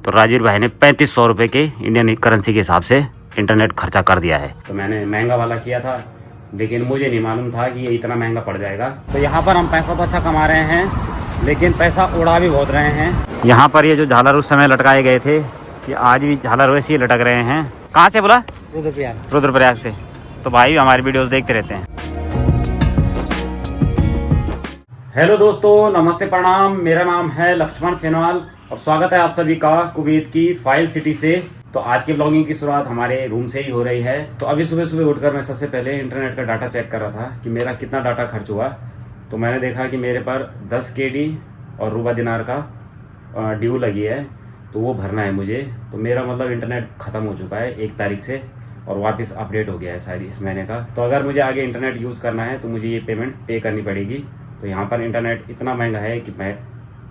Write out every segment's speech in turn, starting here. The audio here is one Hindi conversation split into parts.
तो राजीव भाई ने 3500 रुपये के इंडियन करेंसी के हिसाब से इंटरनेट खर्चा कर दिया है। तो मैंने महंगा वाला किया था, लेकिन मुझे नहीं मालूम था कि ये इतना महंगा पड़ जाएगा। तो यहाँ पर हम पैसा तो अच्छा कमा रहे हैं, लेकिन पैसा उड़ा भी बहुत रहे हैं। यहाँ पर ये जो झालर उस समय लटकाए गए थे, ये आज भी झालर वैसे ही लटक रहे हैं। कहाँ से बोला? रुद्रप्रयाग से। तो भाई हमारी वीडियोस देखते रहते हैं। हेलो दोस्तों, नमस्ते, प्रणाम। मेरा नाम है लक्ष्मण सेनवाल और स्वागत है आप सभी का कुवैत की फाइल सिटी से। तो आज के ब्लॉगिंग की शुरुआत हमारे रूम से ही हो रही है। तो अभी सुबह सुबह उठकर मैं सबसे पहले इंटरनेट का डाटा चेक कर रहा था कि मेरा कितना डाटा खर्च हुआ। तो मैंने देखा कि मेरे पर 10 KD और रुबा दिनार का ड्यू लगी है, तो वो भरना है मुझे। तो मेरा मतलब इंटरनेट ख़त्म हो चुका है 1 तारीख से और वापस अपडेट हो गया है शायद इस महीने का। तो अगर मुझे आगे इंटरनेट यूज़ करना है तो मुझे ये पेमेंट पे करनी पड़ेगी। तो यहाँ पर इंटरनेट इतना महंगा है कि मैं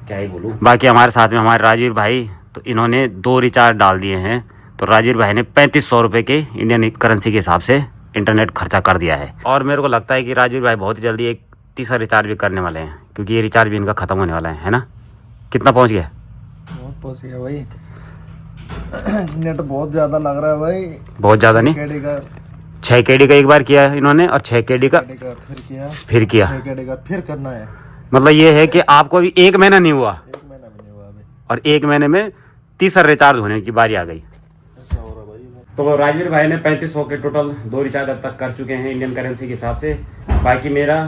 क्या ही बोलूँ। बाकी हमारे साथ में हमारे राजीव भाई, तो इन्होंने 2 रिचार्ज डाल दिए हैं। तो राजीव भाई ने 3500 रुपये के इंडियन करेंसी के हिसाब से इंटरनेट खर्चा कर दिया है। और मेरे को लगता है कि राजीव भाई बहुत जल्दी एक तीसरा रिचार्ज भी करने वाले हैं, क्योंकि ये रिचार्ज भी इनका ख़त्म होने वाला है ना? कितना पहुँच गया? बहुत पहुँच गया भाई। नेट बहुत ज़्यादा लग रहा है भाई। बहुत ज़्यादा नहीं, 6 KD का एक बार किया है इन्होंने और 6 KD का फिर किया 6 KD का फिर करना है। मतलब ये है कि आपको अभी 1 महीना नहीं हुआ, 1 महीना भी नहीं हुआ अभी, और 1 महीने में तीसरा रिचार्ज होने की बारी आ गई। ऐसा हो रहा भाई। तो राजवीर भाई ने 3500 के टोटल 2 रिचार्ज अब तक कर चुके हैं इंडियन करेंसी के हिसाब से। बाकी मेरा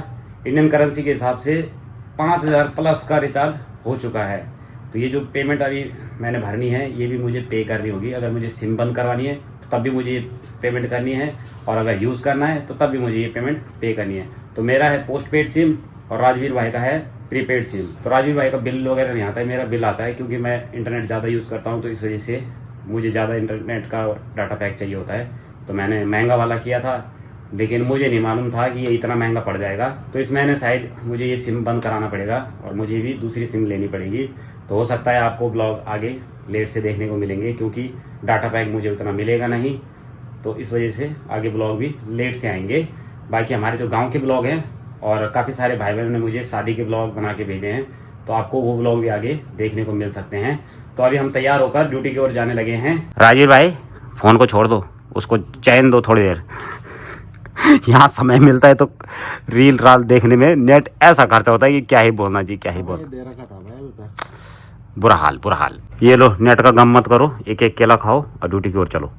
इंडियन करेंसी के हिसाब से 5000 प्लस का रिचार्ज हो चुका है। तो ये जो पेमेंट अभी मैंने भरनी है ये भी मुझे पे करनी होगी। अगर मुझे सिम बंद करवानी है तो तब भी मुझे ये पेमेंट करनी है, और अगर यूज़ करना है तो तब भी मुझे ये पेमेंट पे करनी है। तो मेरा है पोस्ट पेड सिम और राजवीर भाई का है प्रीपेड सिम। तो राजवीर भाई का बिल वगैरह नहीं आता है, मेरा बिल आता है, क्योंकि मैं इंटरनेट ज़्यादा यूज़ करता हूँ। तो इस वजह से मुझे ज़्यादा इंटरनेट का डाटा पैक चाहिए होता है। तो मैंने महंगा वाला किया था, लेकिन मुझे नहीं मालूम था कि ये इतना महंगा पड़ जाएगा। तो इस महीने शायद मुझे ये सिम बंद कराना पड़ेगा और मुझे भी दूसरी सिम लेनी पड़ेगी। तो हो सकता है आपको ब्लॉग आगे लेट से देखने को मिलेंगे, क्योंकि डाटा पैक मुझे उतना मिलेगा नहीं। तो इस वजह से आगे ब्लॉग भी लेट से आएंगे। बाकी हमारे जो गांव के ब्लॉग हैं, और काफ़ी सारे भाई बहनों ने मुझे शादी के ब्लॉग बना के भेजे हैं, तो आपको वो ब्लॉग भी आगे देखने को मिल सकते हैं। तो अभी हम तैयार होकर ड्यूटी की ओर जाने लगे हैं। राजीव भाई फ़ोन को छोड़ दो, उसको चैन दो थोड़ी देर। यहाँ समय मिलता है तो रील राल देखने में नेट ऐसा खर्चा होता है कि क्या ही बोलना जी, क्या ही बोलना। बुरा हाल, बुरा हाल। ये लो, नेट का गम मत करो, एक एक केला खाओ और ड्यूटी की ओर चलो।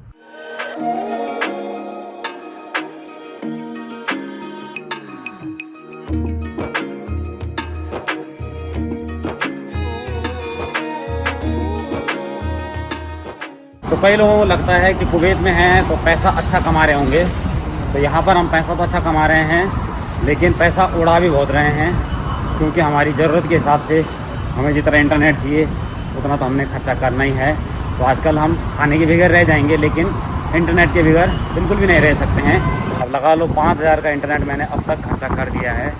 तो कई लोगों को लगता है कि कुवैत में हैं तो पैसा अच्छा कमा रहे होंगे। तो यहाँ पर हम पैसा तो अच्छा कमा रहे हैं, लेकिन पैसा उड़ा भी बहुत रहे हैं, क्योंकि हमारी ज़रूरत के हिसाब से हमें जितना इंटरनेट चाहिए उतना तो हमने खर्चा करना ही है। तो आजकल हम खाने के बगैर रह जाएंगे, लेकिन इंटरनेट के बगैर बिल्कुल भी नहीं रह सकते हैं। अब लगा लो 5000 का इंटरनेट मैंने अब तक खर्चा कर दिया है,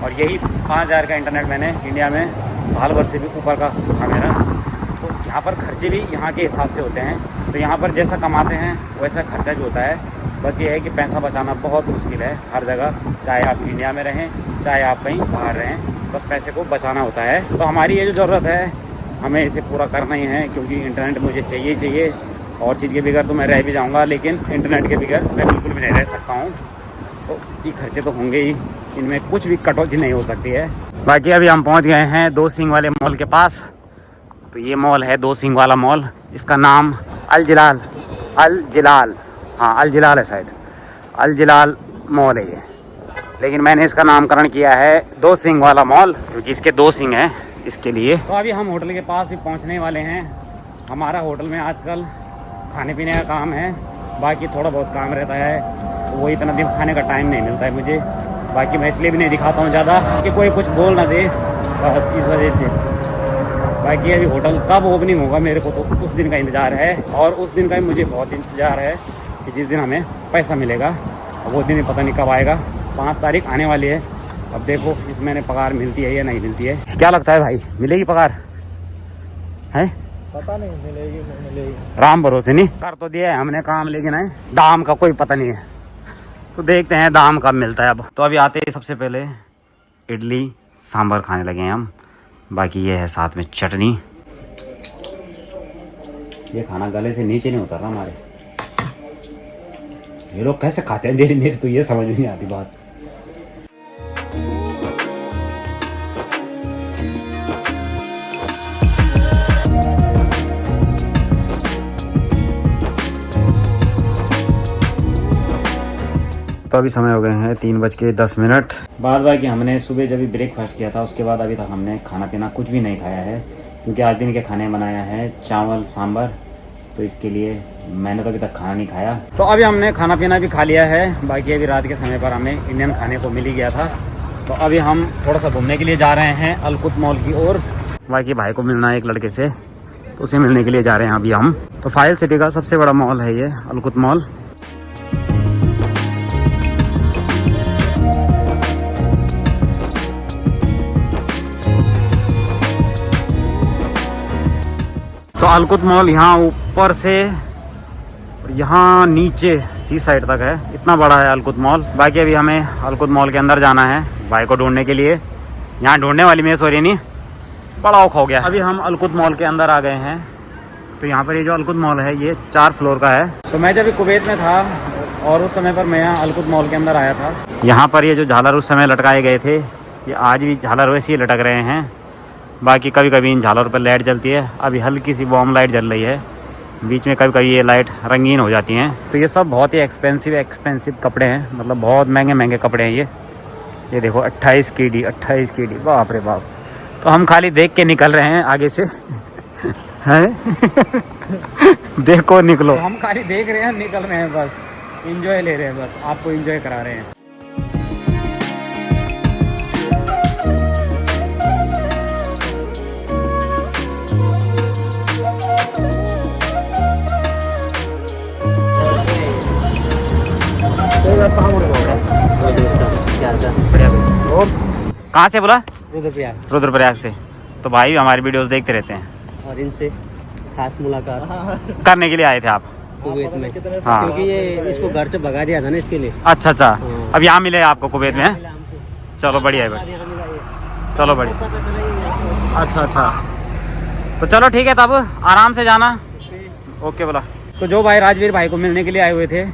और यही 5000 का इंटरनेट मैंने इंडिया में साल भर से भी ऊपर का था मेरा। तो यहाँ पर खर्चे भी यहाँ के हिसाब से होते हैं। तो यहाँ पर जैसा कमाते हैं वैसा खर्चा भी होता है। बस ये है कि पैसा बचाना बहुत मुश्किल है हर जगह, चाहे आप इंडिया में रहें चाहे आप कहीं बाहर रहें, बस पैसे को बचाना होता है। तो हमारी ये जो ज़रूरत है हमें इसे पूरा करना ही है, क्योंकि इंटरनेट मुझे चाहिए चाहिए। और चीज़ के बगैर तो मैं रह भी जाऊँगा, लेकिन इंटरनेट के बगैर मैं बिल्कुल भी नहीं रह सकता हूँ। तो ये खर्चे तो होंगे ही, इनमें कुछ भी कटौती नहीं हो सकती है। बाकी अभी हम पहुँच गए हैं 2 सिंह वाले मॉल के पास। तो ये मॉल है 2 सिंह वाला मॉल, इसका नाम अल जिलाल अल जिलाल है शायद, अल जिलाल मॉल है ये। लेकिन मैंने इसका नामकरण किया है 2 सिंह वाला मॉल, क्योंकि इसके 2 सिंह हैं इसके लिए। तो अभी हम होटल के पास भी पहुंचने वाले हैं। हमारा होटल में आजकल खाने पीने का काम है, बाकी थोड़ा बहुत काम रहता है, तो वो इतना दिन खाने का टाइम नहीं मिलता है मुझे। बाकी मैं इसलिए भी नहीं दिखाता हूँ ज़्यादा कि कोई कुछ बोल ना दे, बस इस वजह से। बाकी अभी होटल कब ओपनिंग होगा मेरे को तो उस दिन का इंतज़ार है, और उस दिन का ही मुझे बहुत इंतज़ार है कि जिस दिन हमें पैसा मिलेगा। वो दिन पता नहीं कब आएगा, 5 तारीख आने वाली है। अब देखो इस महीने पगार मिलती है या नहीं मिलती है। क्या लगता है भाई, मिलेगी पगार? है पता नहीं मिलेगी नहीं मिलेगी, राम भरोसे नहीं। कर तो दिया है हमने काम, लेकिन है दाम का कोई पता नहीं है। तो देखते हैं दाम कब मिलता है। अब तो अभी आते ही सबसे पहले इडली सांभर खाने लगे हैं हम। बाकी ये है साथ में चटनी। ये खाना गले से नीचे नहीं उतर रहा हमारे। ये लोग कैसे खाते हैं डेली, मेरी तो ये समझ में नहीं आती बात। तो अभी समय हो गए हैं 3:10। बाद बाकी हमने सुबह जब भी ब्रेकफास्ट किया था उसके बाद अभी तक हमने खाना पीना कुछ भी नहीं खाया है, क्योंकि आज दिन के खाने बनाया है चावल सांभर, तो इसके लिए मैंने तो अभी तक खाना नहीं खाया। तो अभी हमने खाना पीना भी खा लिया है। बाकी अभी रात के समय पर हमें इंडियन खाने को मिल ही गया था। तो अभी हम थोड़ा सा घूमने के लिए जा रहे हैं अलकुत मॉल की ओर। बाकी भाई को मिलना है एक लड़के से, तो उसे मिलने के लिए जा रहे हैं अभी हम। तो फाइल सिटी का सबसे बड़ा मॉल है ये अलकुत मॉल। तो अलकुत मॉल यहाँ ऊपर से यहाँ नीचे सी साइड तक है, इतना बड़ा है अलकुत मॉल। बाकी अभी हमें अलकुत मॉल के अंदर जाना है भाई को ढूंढने के लिए। यहाँ ढूंढने वाली में सॉरी नहीं, बड़ा औख हो गया। अभी हम अलकुत मॉल के अंदर आ गए हैं। तो यहाँ पर ये जो अलकुत मॉल है ये 4 फ्लोर का है। तो मैं जब कुवैत में था और उस समय पर मैं यहाँ अलकुत मॉल के अंदर आया था। यहाँ पर ये जो झालर उस समय लटकाए गए थे, ये आज भी झालर वैसे ही लटक रहे हैं। बाकी कभी कभी इन झालरों पर लाइट जलती है। अभी हल्की सी बॉम्ब लाइट जल रही है, बीच में कभी कभी ये लाइट रंगीन हो जाती हैं। तो ये सब बहुत ही एक्सपेंसिव कपड़े हैं, मतलब बहुत महंगे कपड़े हैं ये देखो 28 KD, बाप रे बाप। तो हम खाली देख के निकल रहे हैं आगे से हैं देखो निकलो। तो हम खाली देख रहे हैं, निकल रहे हैं, बस इंजॉय ले रहे हैं, बस आपको इंजॉय करा रहे हैं। कहाँ से बोला? रुद्रप्रयाग से। तो भाई हमारी वीडियोस देखते रहते हैं और इनसे खास मुलाकात करने के लिए आए थे आप कुवैत में। हाँ। क्योंकि ये इसको घर से भगा दिया था ना, इसके लिए। अच्छा अब यहाँ मिले आपको कुवैत में? चलो बढ़िया है भाई, चलो बढ़िया। अच्छा तो चलो ठीक है, तब आराम से जाना। ओके बोला। तो जो भाई राजवीर भाई को मिलने के लिए आए हुए थे,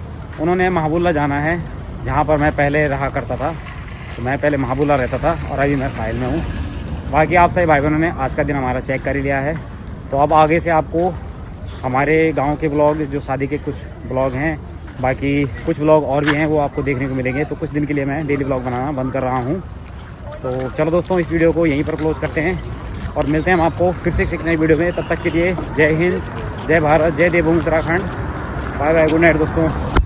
उन्होंने महबूल्ला जाना है, जहाँ पर मैं पहले रहा करता था। तो मैं पहले महबूल्ला रहता था और अभी मैं फाइल में हूँ। बाकी आप सही भाई बहनों ने आज का दिन हमारा चेक कर ही लिया है। तो अब आगे से आपको हमारे गांव के ब्लॉग, जो शादी के कुछ ब्लॉग हैं, बाकी कुछ ब्लॉग और भी हैं, वो आपको देखने को मिलेंगे। तो कुछ दिन के लिए मैं डेली ब्लॉग बनाना बंद कर रहा हूँ। तो चलो दोस्तों, इस वीडियो को यहीं पर क्लोज़ करते हैं और मिलते हैं हम आपको फिर से एक नई वीडियो में। तब तक के लिए जय हिंद, जय भारत, जय Devbhoomi Uttarakhand. Bye bye, good night दोस्तों।